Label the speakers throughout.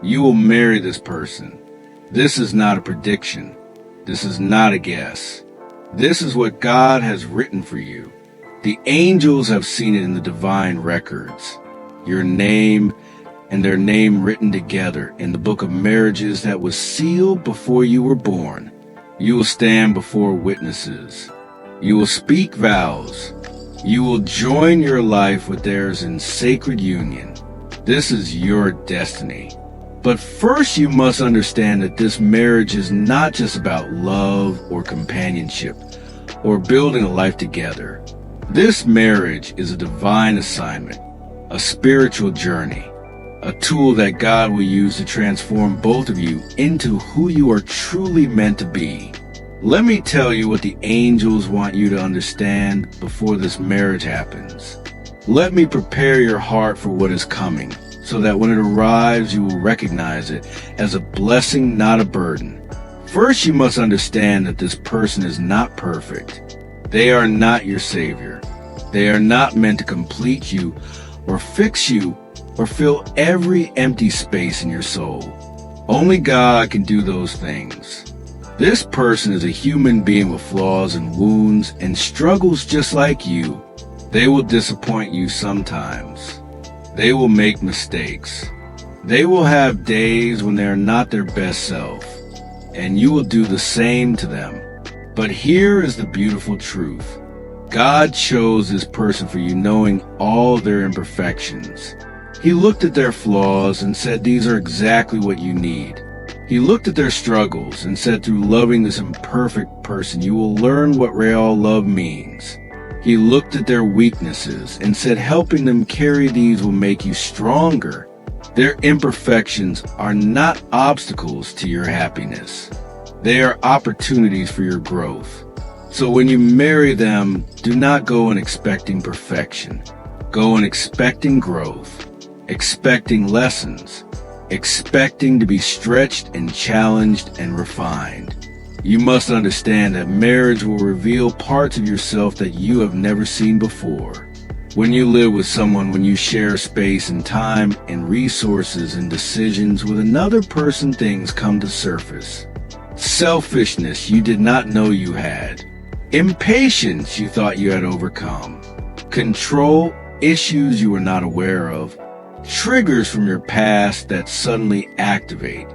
Speaker 1: You will marry this person. This is not a prediction. This is not a guess. This is what God has written for you. The angels have seen it in the divine records. Your name and their name written together in the book of marriages that was sealed before you were born. You will stand before witnesses. You will speak vows. You will join your life with theirs in sacred union. This is your destiny. But first you must understand that this marriage is not just about love or companionship or building a life together. This marriage is a divine assignment, a spiritual journey, a tool that God will use to transform both of you into who you are truly meant to be. Let me tell you what the angels want you to understand before this marriage happens. Let me prepare your heart for what is coming, so that when it arrives, you will recognize it as a blessing, not a burden. First, you must understand that this person is not perfect. They are not your savior. They are not meant to complete you or fix you or fill every empty space in your soul. Only God can do those things. This person is a human being with flaws and wounds and struggles just like you. They will disappoint you sometimes. They will make mistakes. They will have days when they are not their best self, and you will do the same to them. But here is the beautiful truth. God chose this person for you knowing all their imperfections. He looked at their flaws and said, these are exactly what you need. He looked at their struggles and said, through loving this imperfect person, you will learn what real love means. He looked at their weaknesses and said, helping them carry these will make you stronger. Their imperfections are not obstacles to your happiness. They are opportunities for your growth. So when you marry them, do not go in expecting perfection. Go in expecting growth, expecting lessons, expecting to be stretched and challenged and refined. You must understand that marriage will reveal parts of yourself that you have never seen before. When you live with someone, when you share space and time and resources and decisions with another person, things come to surface. Selfishness you did not know you had. Impatience you thought you had overcome. Control issues you were not aware of. Triggers from your past that suddenly activate.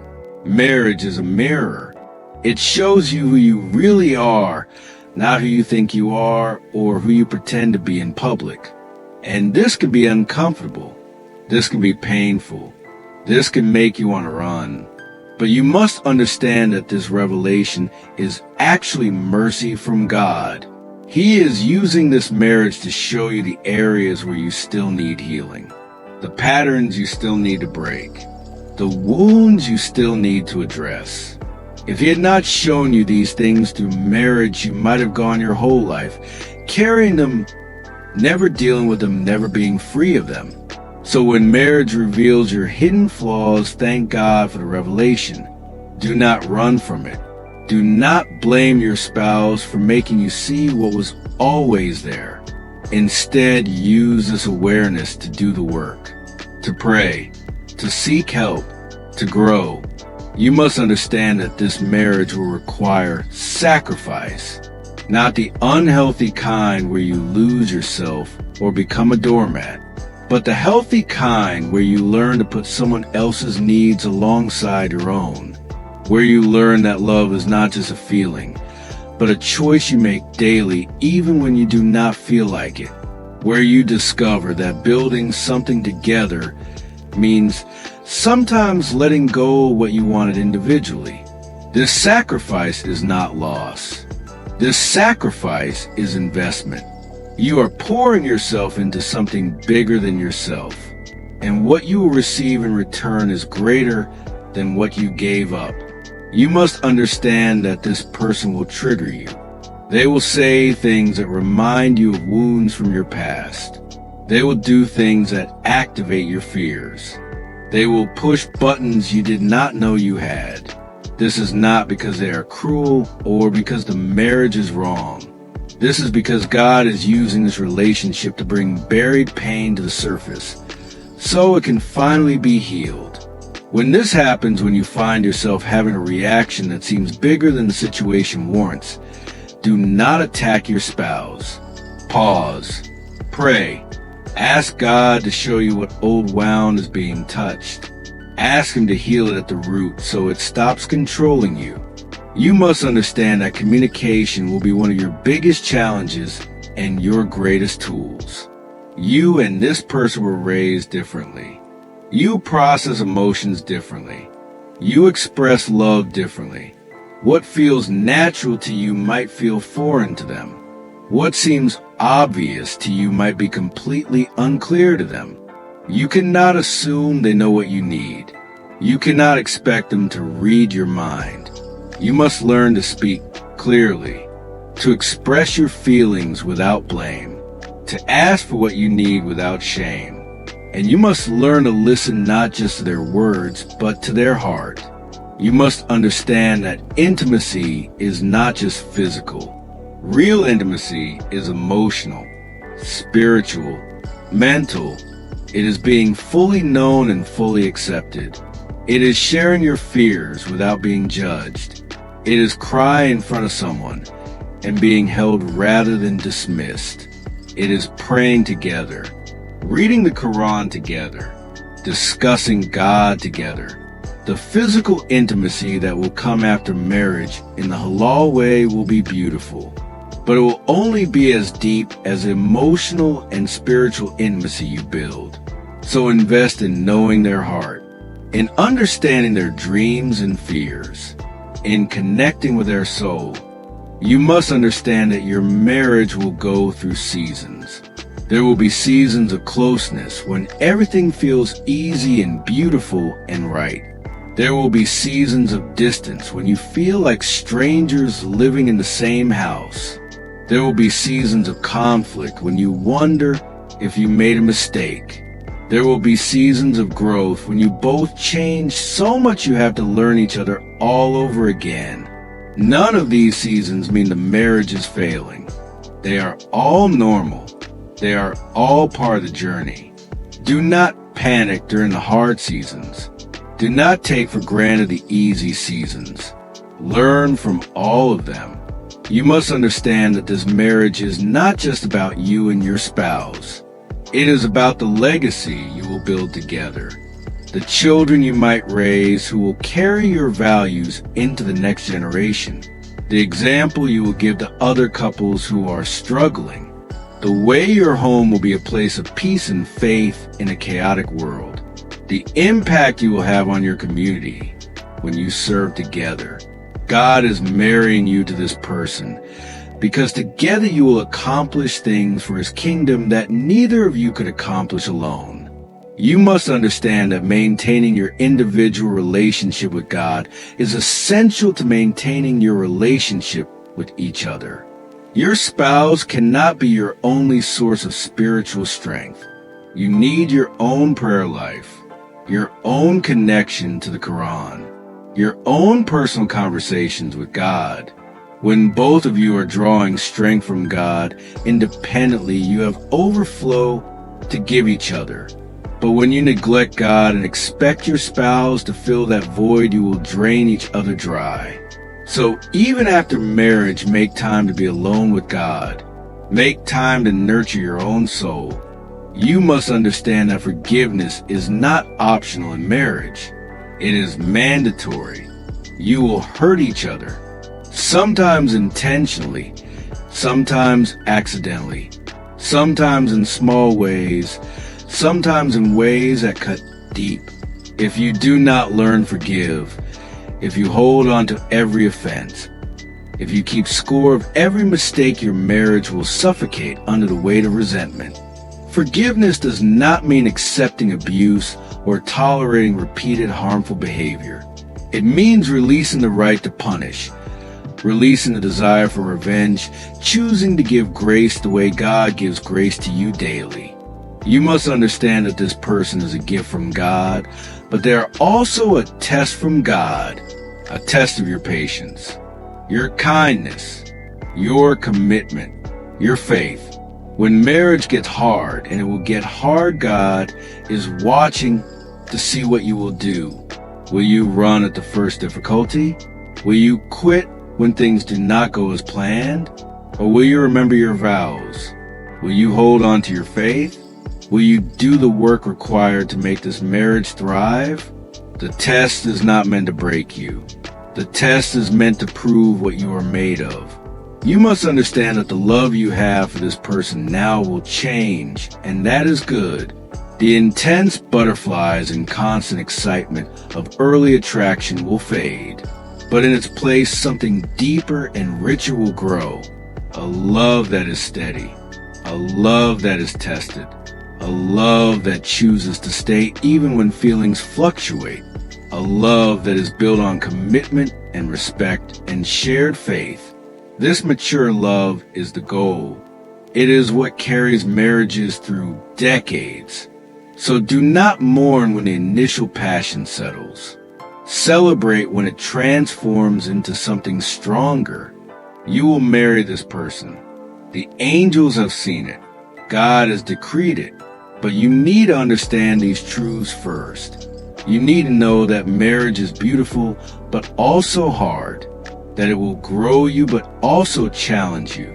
Speaker 1: Marriage is a mirror. It shows you who you really are, not who you think you are or who you pretend to be in public. And this can be uncomfortable. This can be painful. This can make you want to run. But you must understand that this revelation is actually mercy from God. He is using this marriage to show you the areas where you still need healing, the patterns you still need to break, the wounds you still need to address. If he had not shown you these things through marriage, you might have gone your whole life carrying them, never dealing with them, never being free of them. So when marriage reveals your hidden flaws, thank God for the revelation. Do not run from it. Do not blame your spouse for making you see what was always there. Instead, use this awareness to do the work, to pray, to seek help, to grow. You must understand that this marriage will require sacrifice, not the unhealthy kind where you lose yourself or become a doormat, but the healthy kind where you learn to put someone else's needs alongside your own, where you learn that love is not just a feeling, but a choice you make daily even when you do not feel like it, where you discover that building something together means sometimes letting go of what you wanted individually. This sacrifice is not loss. This sacrifice is investment. You are pouring yourself into something bigger than yourself, and what you will receive in return is greater than what you gave up. You must understand that this person will trigger you. They will say things that remind you of wounds from your past. They will do things that activate your fears. They will push buttons you did not know you had. This is not because they are cruel or because the marriage is wrong. This is because God is using this relationship to bring buried pain to the surface, so it can finally be healed. When this happens, when you find yourself having a reaction that seems bigger than the situation warrants, do not attack your spouse. Pause. Pray. Ask God to show you what old wound is being touched. Ask Him to heal it at the root so it stops controlling you. You must understand that communication will be one of your biggest challenges and your greatest tools. You and this person were raised differently. You process emotions differently. You express love differently. What feels natural to you might feel foreign to them. What seems obvious to you might be completely unclear to them. You cannot assume they know what you need. You cannot expect them to read your mind. You must learn to speak clearly, to express your feelings without blame, to ask for what you need without shame. And you must learn to listen not just to their words, but to their heart. You must understand that intimacy is not just physical. Real intimacy is emotional, spiritual, mental. It is being fully known and fully accepted. It is sharing your fears without being judged. It is crying in front of someone and being held rather than dismissed. It is praying together, reading the Quran together, discussing God together. The physical intimacy that will come after marriage in the halal way will be beautiful, but it will only be as deep as emotional and spiritual intimacy you build. So invest in knowing their heart, in understanding their dreams and fears, in connecting with their soul. You must understand that your marriage will go through seasons. There will be seasons of closeness when everything feels easy and beautiful and right. There will be seasons of distance when you feel like strangers living in the same house. There will be seasons of conflict when you wonder if you made a mistake. There will be seasons of growth when you both change so much you have to learn each other all over again. None of these seasons mean the marriage is failing. They are all normal. They are all part of the journey. Do not panic during the hard seasons. Do not take for granted the easy seasons. Learn from all of them. You must understand that this marriage is not just about you and your spouse. It is about the legacy you will build together, the children you might raise who will carry your values into the next generation, the example you will give to other couples who are struggling, the way your home will be a place of peace and faith in a chaotic world, the impact you will have on your community when you serve together. God is marrying you to this person because together you will accomplish things for His kingdom that neither of you could accomplish alone. You must understand that maintaining your individual relationship with God is essential to maintaining your relationship with each other. Your spouse cannot be your only source of spiritual strength. You need your own prayer life, your own connection to the Quran, your own personal conversations with God. When both of you are drawing strength from God independently, you have overflow to give each other. But when you neglect God and expect your spouse to fill that void, you will drain each other dry. So even after marriage, make time to be alone with God. Make time to nurture your own soul. You must understand that forgiveness is not optional in marriage. It is mandatory. You will hurt each other. Sometimes intentionally, sometimes accidentally, sometimes in small ways, sometimes in ways that cut deep. If you do not learn forgive, if you hold on to every offense, if you keep score of every mistake, your marriage will suffocate under the weight of resentment. Forgiveness does not mean accepting abuse or tolerating repeated harmful behavior. It means releasing the right to punish, releasing the desire for revenge, choosing to give grace the way God gives grace to you daily. You must understand that this person is a gift from God, but they are also a test from God, a test of your patience, your kindness, your commitment, your faith. When marriage gets hard, and it will get hard, God is watching to see what you will do. Will you run at the first difficulty? Will you quit when things do not go as planned? Or will you remember your vows? Will you hold on to your faith? Will you do the work required to make this marriage thrive? The test is not meant to break you. The test is meant to prove what you are made of. You must understand that the love you have for this person now will change, and that is good. The intense butterflies and constant excitement of early attraction will fade, but in its place something deeper and richer will grow. A love that is steady, a love that is tested, a love that chooses to stay even when feelings fluctuate, a love that is built on commitment and respect and shared faith. This mature love is the goal. It is what carries marriages through decades. So do not mourn when the initial passion settles. Celebrate when it transforms into something stronger. You will marry this person. The angels have seen it. God has decreed it. But you need to understand these truths first. You need to know that marriage is beautiful, but also hard. That it will grow you, but also challenge you.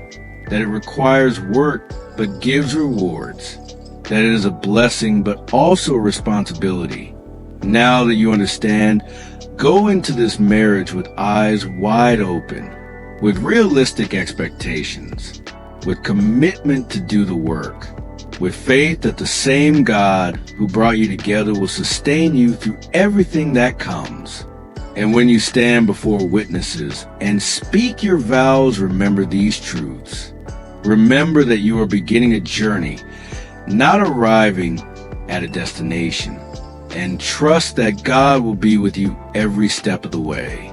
Speaker 1: That it requires work, but gives rewards. That it is a blessing, but also a responsibility. Now that you understand, go into this marriage with eyes wide open, with realistic expectations, with commitment to do the work, with faith that the same God who brought you together will sustain you through everything that comes. And when you stand before witnesses and speak your vows, remember these truths. Remember that you are beginning a journey, not arriving at a destination. And trust that God will be with you every step of the way.